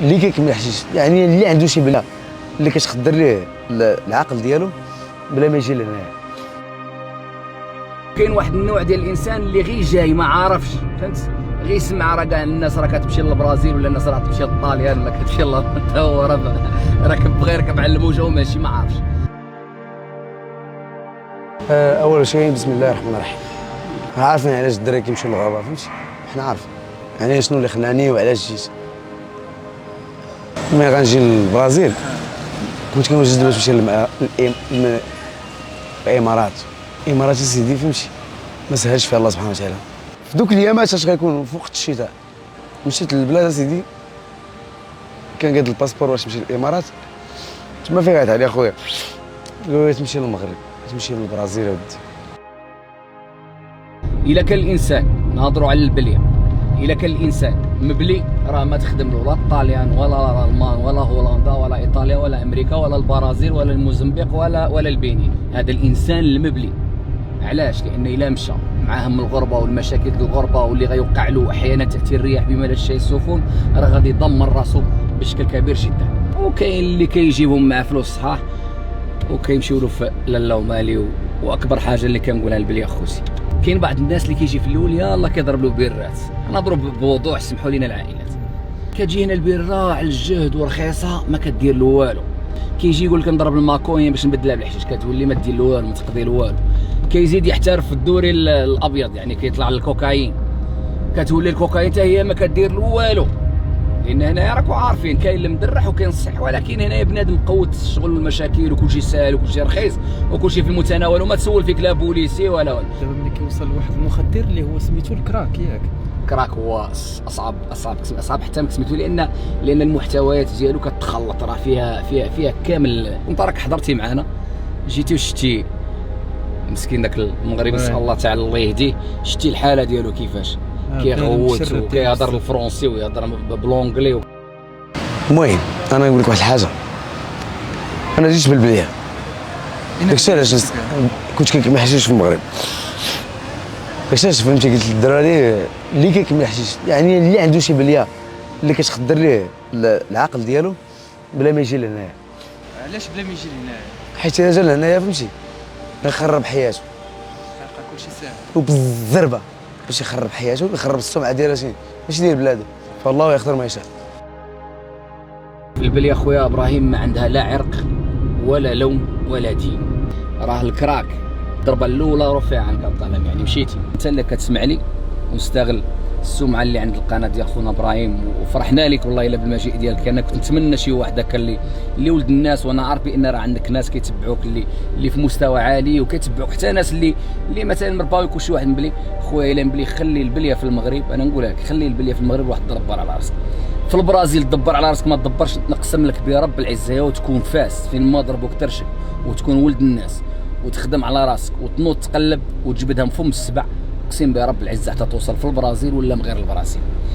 اللي كيكمل الحشيش، يعني اللي عنده شي بلا اللي كتخدر ليه العقل ديالو بلا ما يجي لهنايا. كاين واحد النوع ديال الانسان اللي غير جاي ما عارفش، فهمت؟ غير يسمع راه كاع الناس راه كتمشي للبرازيل ولا الناس راه كتمشي للطاليان ولا كتمشي حتى هو راه كيبغي يركب على الموجه وماشي ما عارفش. اول شيء بسم الله الرحمن الرحيم. عارفين علاش الدراري كيمشيو للغابه، فهمتي؟ حنا عارفين يعني شنو اللي خلاني وعلاش جيت. ملي غنجي للبرازيل كنت كنوجد باش نمشي للامارات. الامارات سيدي فهمتي ما سهلش فيها الله سبحانه وتعالى. في دوك الايامات اش غيكون في وقت الشتاء مشيت للبلاد سيدي كنقاد الباسبور باش نمشي للامارات، تما فين غادي علي اخويا قالوا لي تمشي للمغرب تمشي للبرازيل اودي. الا كان الانسان نهضروا على البليه، الا كان الانسان مبلي راه ما تخدم له لا الطاليان ولا الالمان ولا هولندا ولا ايطاليا ولا امريكا ولا البرازيل ولا الموزمبيق ولا البنين. هذا الانسان المبلي. علاش؟ لان الا مشى مع هم الغربه والمشاكل ديال الغربه واللي غيوقع له احيانا تاتي الرياح بما لا الشيء السفن، راه غادي يدمر راسو بشكل كبير جدا. وكاين اللي كيجيبهم مع فلوس صحاح وكيمشيو له في لالا ومالي. واكبر حاجه اللي كنقولها للبليه خوتي، كاين بعض الناس اللي كيجي في الاول يلاه كيضرب له بيرات. نهضروا بوضوح، سمحوا لينا العائلات. كتجي هنا البيره على الجهد ورخيصه ما كدير له والو. كيجي يقول لك نضرب الماكونيا باش نبدلها بالحشيش، كتولي ما دير له والو، ما تقضي له والو. كيزيد يحترف في الدوري الابيض، يعني كيطلع للكوكايين، كتولي الكوكايين حتى هي ما كدير له والو. لان هنايا راكم عارفين كاين اللي مدرح وكاين الصح، ولكن هنايا بنادم مقوت الشغل والمشاكل وكلشي ساهل وكلشي رخيص وكلشي في المتناول وما تسول فيك لا بوليسي ولا والو. دابا ملي كيوصل لواحد المخدر اللي هو سميتو الكراك، ياك كراك هو اصعب حتى من سميتو، لان المحتويات ديالو كتخلط، راه فيها كامل. انت راك حضرتي معنا جيتي وشتي مسكين داك المغربي نسال الله تعالى الله يهديه، شتي الحاله ديالو كيفاش كيغوت وكيهضر الفرنسي ويهضر بالونجلي. المهم انا نقول لك واحد الحاجه، انا جيت بالبليه داكشي علاش كنت كنكمل حشيش في المغرب. داكشي علاش فهمتي قلت للدراري اللي كيكمل حشيش، يعني اللي عنده شي بليه اللي كتخدر ليه العقل ديالو بلا ما يجي لهنايا. علاش بلا ما يجي لهنايا؟ حيت الا جا لهنايا فهمتي غيخرب حياته، كيلقى كلشي ساهل وبالضربه باش يخرب حياته ويخرب السمعه ديالو ماشي ديال بلادو، فالله يختار ما يشاء. البليه خويا ابراهيم ما عندها لا عرق ولا لون ولا دين. راه الكراك الضربه الاولى رفع عنك القلم، يعني مشيتي انت اللي كتسمع لي ونستغل السمعه اللي عند القناه ديال خونا ابراهيم، وفرحنا لك والله الا بالمجيء ديالك. انا كنت نتمنى شي واحد هكا اللي ولد الناس، وانا عارف بان راه عندك ناس كيتبعوك اللي في مستوى عالي وكيتبعوك حتى ناس اللي مثلا مرباو يكون شي واحد مبلي. خويا الا مبلي خلي البليه في المغرب، انا نقولها لك خلي البليه في المغرب واحد تدبر على راسك. في البرازيل دبر على راسك، ما تدبرش نقسم لك برب العزه، وتكون فاس فين ما ضربوك ترشق، وتكون ولد الناس وتخدم على راسك وتنوض تقلب وتجبدها من فم السبع. اقسم برب العزه حتى توصل في البرازيل ولا من غير البرازيل.